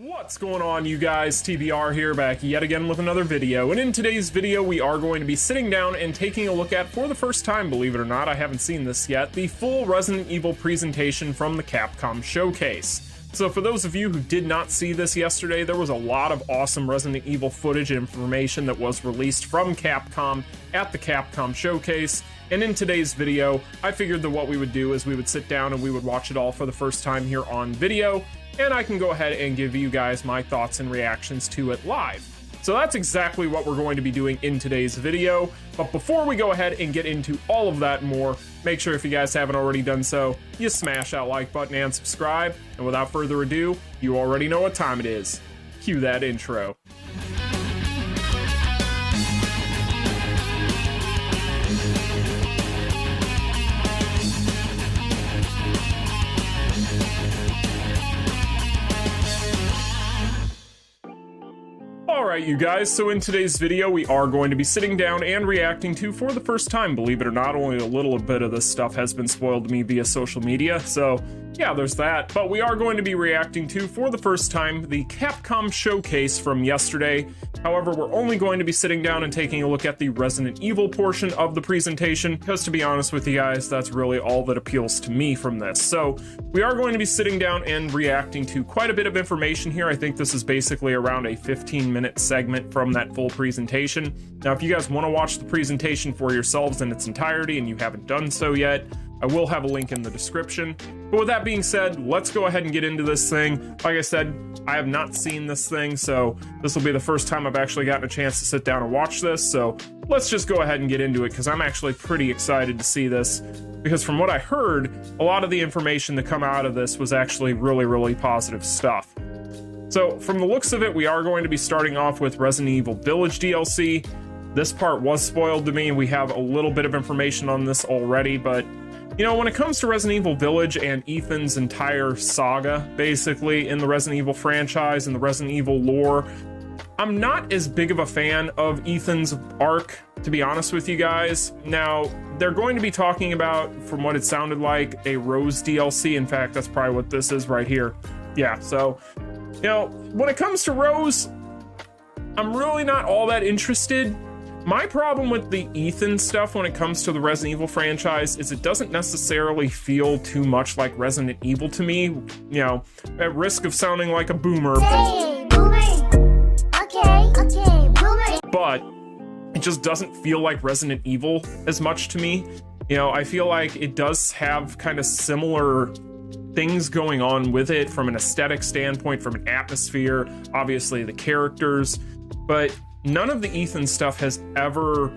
What's going on, you guys? TBR here, back yet again with another video, and in today's video we are going to be sitting down and taking a look at, for the first time, believe it or not, I haven't seen this yet, the full Resident Evil presentation from the Capcom showcase. So for those of you who did not see this yesterday, there was a lot of awesome Resident Evil footage and information that was released from Capcom at the Capcom showcase. And in today's video, I figured that what we would do is we would sit down and we would watch it all for the first time here on video, and I can go ahead and give you guys my thoughts and reactions to it live. So that's exactly what we're going to be doing in today's video. But before we go ahead and get into all of that and more, make sure if you guys haven't already done so, you smash that like button and subscribe. And without further ado, you already know what time it is. Cue that intro. Alright, you guys, so in today's video we are going to be sitting down and reacting to, for the first time, believe it or not, only a little bit of this stuff has been spoiled to me via social media, so yeah, there's that. But we are going to be reacting to, for the first time, the Capcom showcase from yesterday. However, we're only going to be sitting down and taking a look at the Resident Evil portion of the presentation, because to be honest with you guys, that's really all that appeals to me from this. So we are going to be sitting down and reacting to quite a bit of information here. I think this is basically around a 15-minute segment from that full presentation. Now, if you guys want to watch the presentation for yourselves in its entirety and you haven't done so yet, I will have a link in the description. But with that being said, let's go ahead and get into this thing. Like I said, I have not seen this thing, so this will be the first time I've actually gotten a chance to sit down and watch this. So let's just go ahead and get into it, because I'm actually pretty excited to see this. Because from what I heard, a lot of the information that come out of this was actually really positive stuff. So from the looks of it, we are going to be starting off with Resident Evil Village DLC. This part was spoiled to me. We have a little bit of information on this already, but you know, when it comes to Resident Evil Village and Ethan's entire saga, basically, in the Resident Evil franchise and the Resident Evil lore, I'm not as big of a fan of Ethan's arc, to be honest with you guys. Now, they're going to be talking about, from what it sounded like, a Rose DLC. In fact, that's probably what this is right here. Yeah, so, you know, when it comes to Rose, I'm really not all that interested. My problem with the Ethan stuff when it comes to the Resident Evil franchise is it doesn't necessarily feel too much like Resident Evil to me. You know, at risk of sounding like a boomer. Hey, boomer. Okay, boomer. But it just doesn't feel like Resident Evil as much to me. You know, I feel like it does have kind of similar things going on with it from an aesthetic standpoint, from an atmosphere, obviously the characters, but none of the Ethan stuff has ever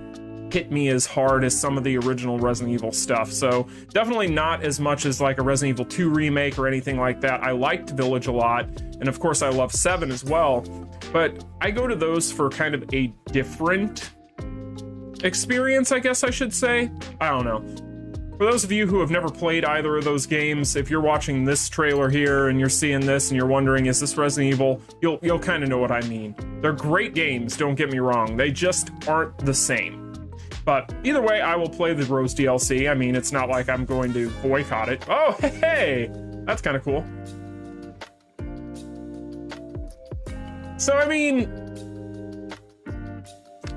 hit me as hard as some of the original Resident Evil stuff. So definitely not as much as like a Resident Evil 2 remake or anything like that. I liked Village a lot, and of course I love 7 as well, but I go to those for kind of a different experience, I guess I should say. I don't know. For those of you who have never played either of those games, if you're watching this trailer here and you're seeing this and you're wondering, is this Resident Evil? You'll kind of know what I mean. They're great games, don't get me wrong. They just aren't the same. But either way, I will play the Rose DLC. I mean, it's not like I'm going to boycott it. Oh, hey! That's kind of cool. So, I mean,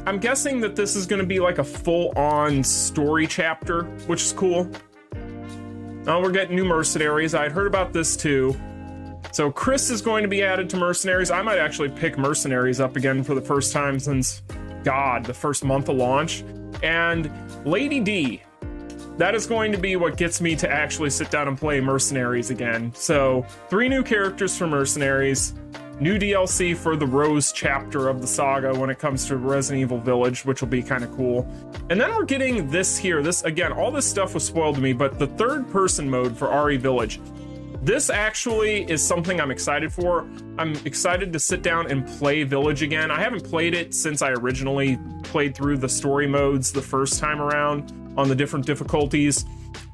I'm guessing that this is going to be like a full-on story chapter, which is cool. Oh, we're getting new mercenaries. I had heard about this too. So Chris is going to be added to mercenaries. I might actually pick mercenaries up again for the first time since, God, the first month of launch. And Lady D. That is going to be what gets me to actually sit down and play mercenaries again. So 3 new characters for mercenaries. New DLC for the Rose chapter of the saga when it comes to Resident Evil Village, which will be kind of cool. And then we're getting this here. This, again, all this stuff was spoiled to me, but the third-person mode for RE Village. This actually is something I'm excited for. I'm excited to sit down and play Village again. I haven't played it since I originally played through the story modes the first time around on the different difficulties.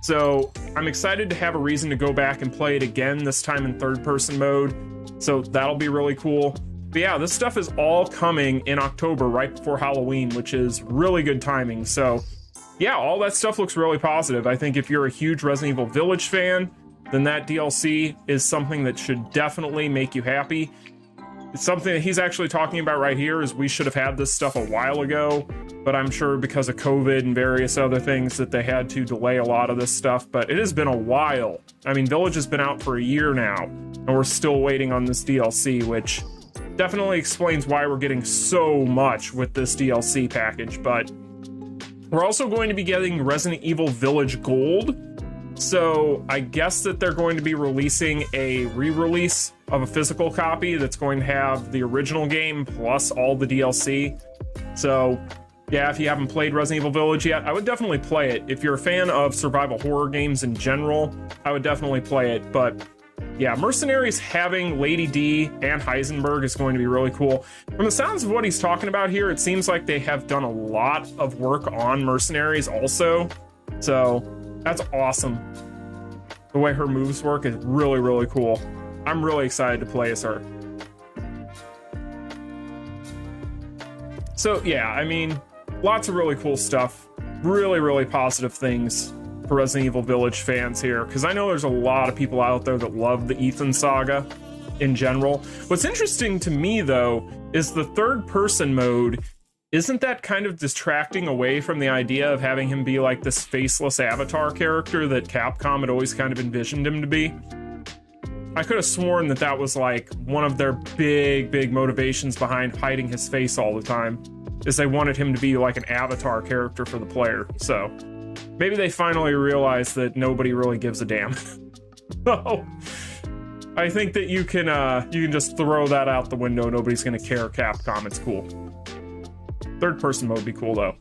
So I'm excited to have a reason to go back and play it again, this time in third-person mode. So that'll be really cool. But yeah, this stuff is all coming in October, right before Halloween, which is really good timing. So yeah, all that stuff looks really positive. I think if you're a huge Resident Evil Village fan, then that DLC is something that should definitely make you happy. something that he's actually talking about right here is we should have had this stuff a while ago, but I'm sure because of COVID and various other things that they had to delay a lot of this stuff, but it has been a while. I mean, Village has been out for a year now, and we're still waiting on this DLC, which definitely explains why we're getting so much with this DLC package. But we're also going to be getting Resident Evil Village Gold. So I guess that they're going to be releasing a re-release of a physical copy that's going to have the original game plus all the DLC. So yeah, if you haven't played Resident Evil Village yet, I would definitely play it. If you're a fan of survival horror games in general, I would definitely play it. But yeah, Mercenaries having Lady D and Heisenberg is going to be really cool. From the sounds of what he's talking about here, it seems like they have done a lot of work on Mercenaries also. So that's awesome. The way her moves work is really, really cool. I'm really excited to play as her. So yeah, I mean, lots of really cool stuff. Really, really positive things for Resident Evil Village fans here, because I know there's a lot of people out there that love the Ethan saga in general. What's interesting to me, though, is the third-person mode. Isn't that kind of distracting away from the idea of having him be like this faceless avatar character that Capcom had always kind of envisioned him to be? I could have sworn that that was like one of their big motivations behind hiding his face all the time, is they wanted him to be like an avatar character for the player. So maybe they finally realized that nobody really gives a damn. So I think that you can just throw that out the window. Nobody's gonna care, Capcom. It's cool. Third person mode would be cool though.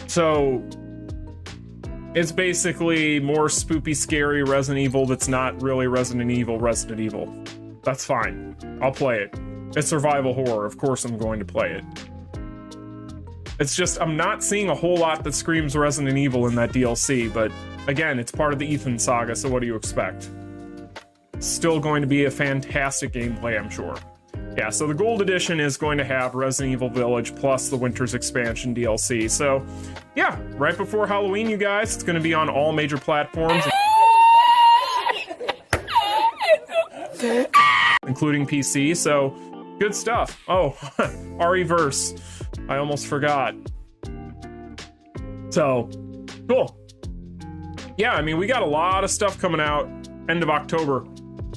So it's basically more spoopy, scary Resident Evil that's not really Resident Evil. That's fine. I'll play it. It's survival horror. Of course I'm going to play it. It's just, I'm not seeing a whole lot that screams Resident Evil in that DLC, but again, it's part of the Ethan saga, so what do you expect? It's still going to be a fantastic gameplay, I'm sure. Yeah, so the Gold Edition is going to have Resident Evil Village plus the Winter's Expansion DLC. So, yeah, right before Halloween, you guys. It's going to be on all major platforms, including PC, so good stuff. Oh, RE-verse. I almost forgot. So, cool. Yeah, I mean, we got a lot of stuff coming out end of October.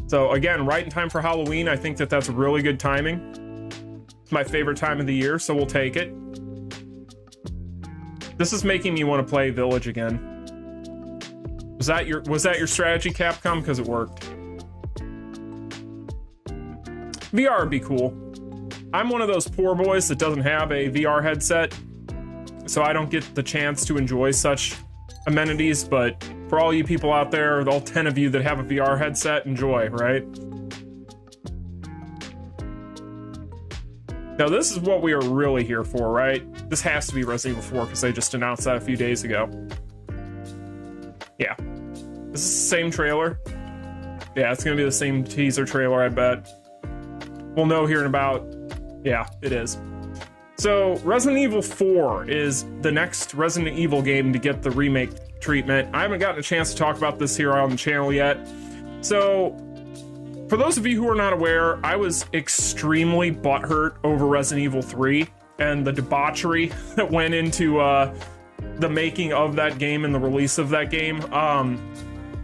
So again, right in time for Halloween. I think that that's really good timing. It's my favorite time of the year, so we'll take it. This is making me want to play Village again. Was that your strategy, Capcom? Because it worked. VR would be cool. I'm one of those poor boys that doesn't have a VR headset, so I don't get the chance to enjoy such amenities, but for all you people out there, all 10 of you that have a VR headset, enjoy, right? Now, this is what we are really here for, right? This has to be Resident Evil 4 because they just announced that a few days ago. Yeah. This is the same trailer. Yeah, it's going to be the same teaser trailer, I bet. We'll know here in about... Yeah, it is. So, Resident Evil 4 is the next Resident Evil game to get the remake treatment. I haven't gotten a chance to talk about this here on the channel yet. So, for those of you who are not aware, I was extremely butthurt over Resident Evil 3 and the debauchery that went into the making of that game and the release of that game.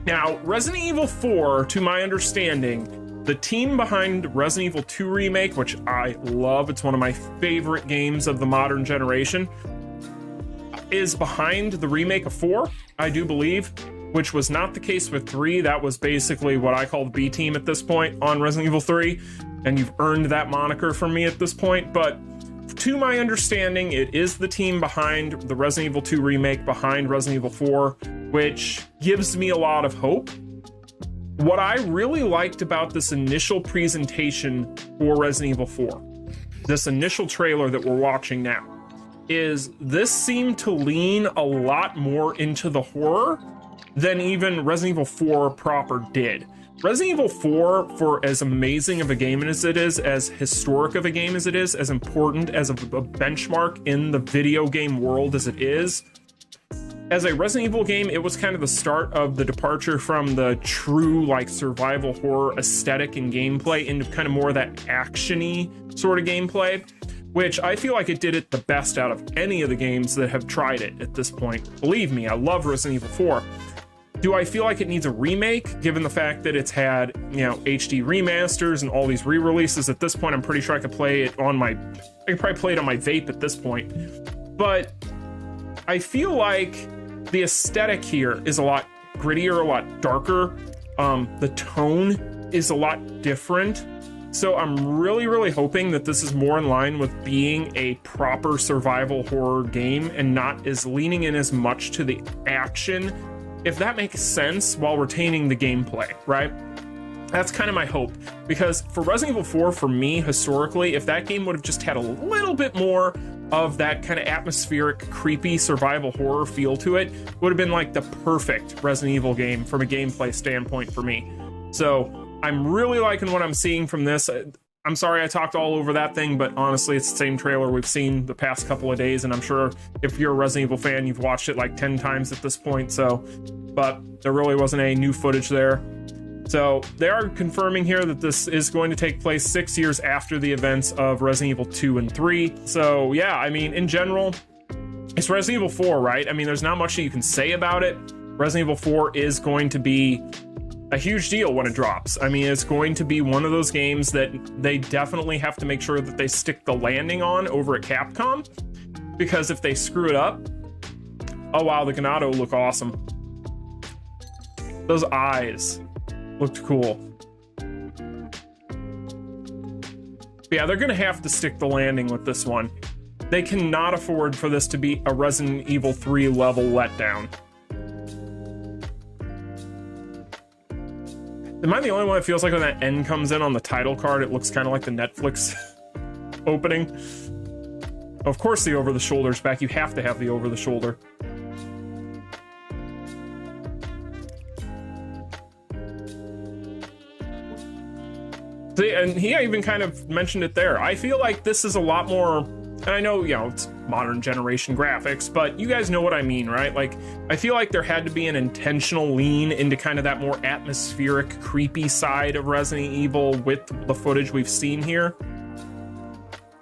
Now, Resident Evil 4, to my understanding, the team behind Resident Evil 2 Remake, which I love, it's one of my favorite games of the modern generation, is behind the remake of 4, I do believe, which was not the case with 3. That was basically what I call the B team at this point on Resident Evil 3, and you've earned that moniker from me at this point, but to my understanding, it is the team behind the Resident Evil 2 Remake, behind Resident Evil 4, which gives me a lot of hope. What I really liked about this initial presentation for Resident Evil 4, this initial trailer that we're watching now, is this seemed to lean a lot more into the horror than even Resident Evil 4 proper did. Resident Evil 4, for as amazing of a game as it is, as historic of a game as it is, as important as a benchmark in the video game world as it is, as a Resident Evil game, it was kind of the start of the departure from the true like survival horror aesthetic and gameplay into kind of more of that action-y sort of gameplay, which I feel like it did it the best out of any of the games that have tried it at this point. Believe me, I love Resident Evil 4. Do I feel like it needs a remake, given the fact that it's had, you know, HD remasters and all these re-releases? At this point, I'm pretty sure I could play it on my, I could probably play it on my vape at this point. But I feel like the aesthetic here is a lot grittier, a lot darker. The tone is a lot different. So I'm really, really hoping that this is more in line with being a proper survival horror game and not as leaning in as much to the action, if that makes sense, while retaining the gameplay, right? That's kind of my hope, because for Resident Evil 4, for me, historically, if that game would have just had a little bit more of that kind of atmospheric, creepy survival horror feel to it, would have been like the perfect Resident Evil game from a gameplay standpoint for me. So I'm really liking what I'm seeing from this. I'm sorry I talked all over that thing, but honestly, it's the same trailer we've seen the past couple of days, and I'm sure if you're a Resident Evil fan, you've watched it like 10 times at this point, so, but there really wasn't any new footage there. So they are confirming here that this is going to take place 6 years after the events of Resident Evil 2 and 3. So yeah, I mean, in general, it's Resident Evil 4, right? I mean, there's not much that you can say about it. Resident Evil 4 is going to be a huge deal when it drops. I mean, it's going to be one of those games that they definitely have to make sure that they stick the landing on over at Capcom, because if they screw it up, oh wow, the Ganado look awesome. Those eyes looked cool. But yeah, they're gonna have to stick the landing with this one. They cannot afford for this to be a Resident Evil 3 level letdown. Am I the only one that feels like when that N comes in on the title card, it looks kind of like the Netflix opening? Of course the over-the-shoulder's back. You have to have the over-the-shoulder. See, and he even kind of mentioned it there. I feel like this is a lot more, and I know, you know, it's modern generation graphics, but you guys know what I mean, right? Like, I feel like there had to be an intentional lean into kind of that more atmospheric, creepy side of Resident Evil with the footage we've seen here.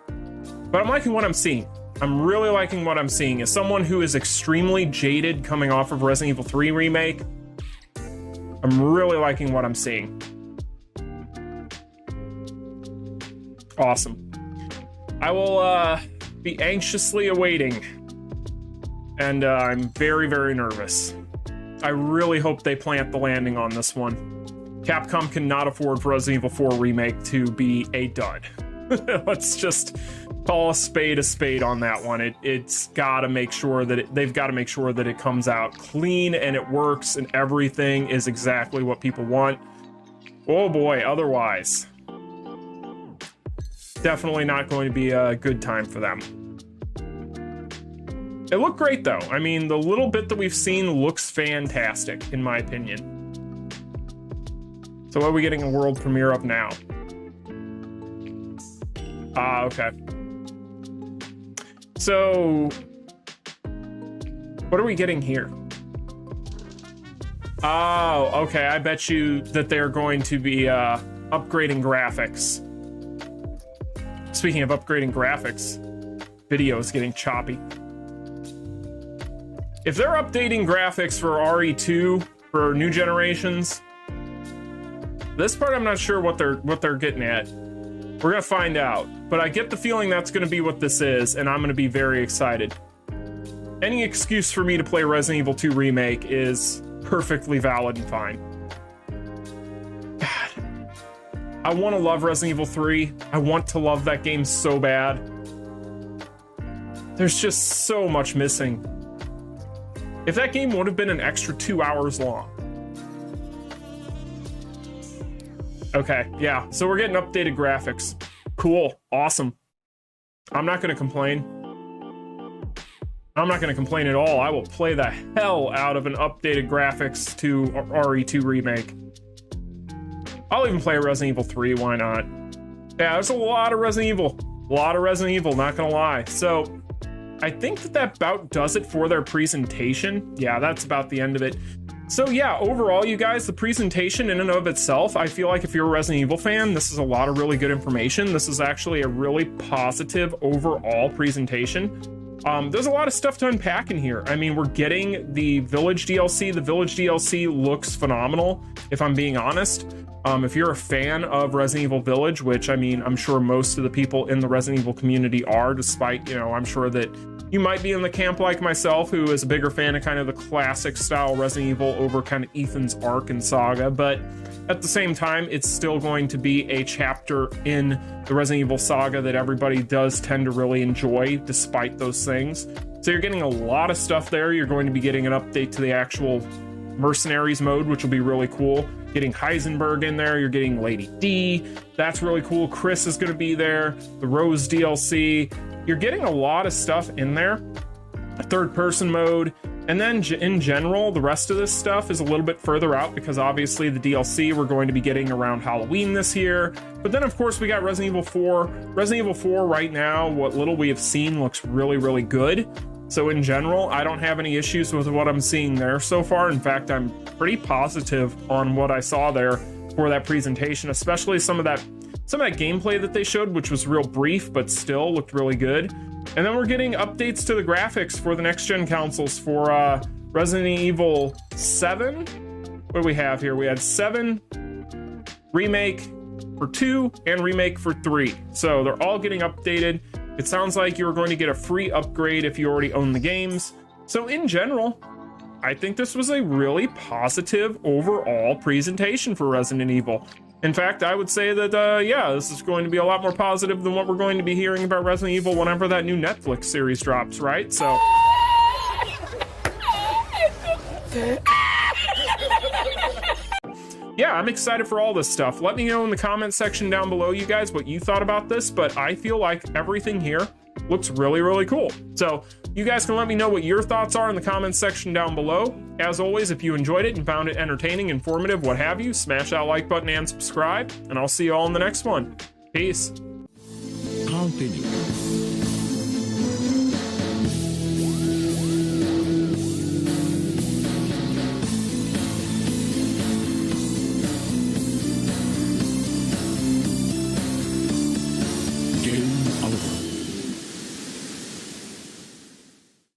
But I'm liking what I'm seeing. I'm really liking what I'm seeing. As someone who is extremely jaded coming off of Resident Evil 3 Remake, I'm really liking what I'm seeing. Awesome. I will be anxiously awaiting, and I'm very, very nervous. I really hope they plant the landing on this one. Capcom cannot afford for Resident Evil 4 Remake to be a dud. Let's just call a spade on that one. It's got to make sure that they've got to make sure that it comes out clean and it works and everything is exactly what people want. Oh boy, otherwise, definitely not going to be a good time for them. It looked great though. I mean, the little bit that we've seen looks fantastic, in my opinion. So what are we getting a world premiere of now? Ah, okay. So, what are we getting here? Oh, okay, I bet you that they're going to be upgrading graphics. Speaking of upgrading graphics, video is getting choppy. If they're updating graphics for RE2 for new generations, this part I'm not sure what they're getting at. We're gonna find out, but I get the feeling that's gonna be what this is, and I'm gonna be very excited. Any excuse for me to play Resident Evil 2 Remake is perfectly valid and fine. I want to love Resident Evil 3. I want to love that game so bad. There's just so much missing. If that game would have been an extra 2 hours long. Okay, yeah, so we're getting updated graphics. Cool, awesome. I'm not gonna complain. I'm not gonna complain at all. I will play the hell out of an updated graphics to RE2 Remake. I'll even play Resident Evil 3, why not? Yeah, there's a lot of Resident Evil. A lot of Resident Evil, not gonna lie. So, I think that about does it for their presentation. Yeah, that's about the end of it. So yeah, overall, you guys, the presentation in and of itself, I feel like if you're a Resident Evil fan, this is a lot of really good information. This is actually a really positive overall presentation. There's a lot of stuff to unpack in here. I mean, we're getting the Village DLC. The Village DLC looks phenomenal, if I'm being honest. If you're a fan of Resident Evil Village, which I mean, I'm sure most of the people in the Resident Evil community are, despite, you know, I'm sure that you might be in the camp like myself, who is a bigger fan of kind of the classic style Resident Evil over kind of Ethan's arc and saga, but at the same time, it's still going to be a chapter in the Resident Evil saga that everybody does tend to really enjoy, despite those things. So you're getting a lot of stuff there. You're going to be getting an update to the actual Mercenaries mode, which will be really cool. Getting Heisenberg in there, you're getting Lady D, that's really cool. Chris is going to be there, the Rose DLC. You're getting a lot of stuff in there. A third person mode, and then in general, the rest of this stuff is a little bit further out because obviously the DLC we're going to be getting around Halloween this year. But then of course we got Resident Evil 4. Resident Evil 4 right now, what little we have seen looks really, really good. So in general, I don't have any issues with what I'm seeing there so far. In fact, I'm pretty positive on what I saw there for that presentation, especially some of that gameplay that they showed, which was real brief, but still looked really good. And then we're getting updates to the graphics for the next gen consoles for Resident Evil 7. What do we have here? We had 7, Remake for 2, and Remake for 3. So they're all getting updated. It sounds like you're going to get a free upgrade if you already own the games. So in general, I think this was a really positive overall presentation for Resident Evil. In fact, I would say that, yeah, this is going to be a lot more positive than what we're going to be hearing about Resident Evil whenever that new Netflix series drops, right? So... yeah, I'm excited for all this stuff. Let me know in the comment section down below, you guys, what you thought about this, but I feel like everything here looks really, really cool. So you guys can let me know what your thoughts are in the comments section down below. As always, if you enjoyed it and found it entertaining, informative, what have you, smash that like button and subscribe, and I'll see you all in the next one. Peace. Continue.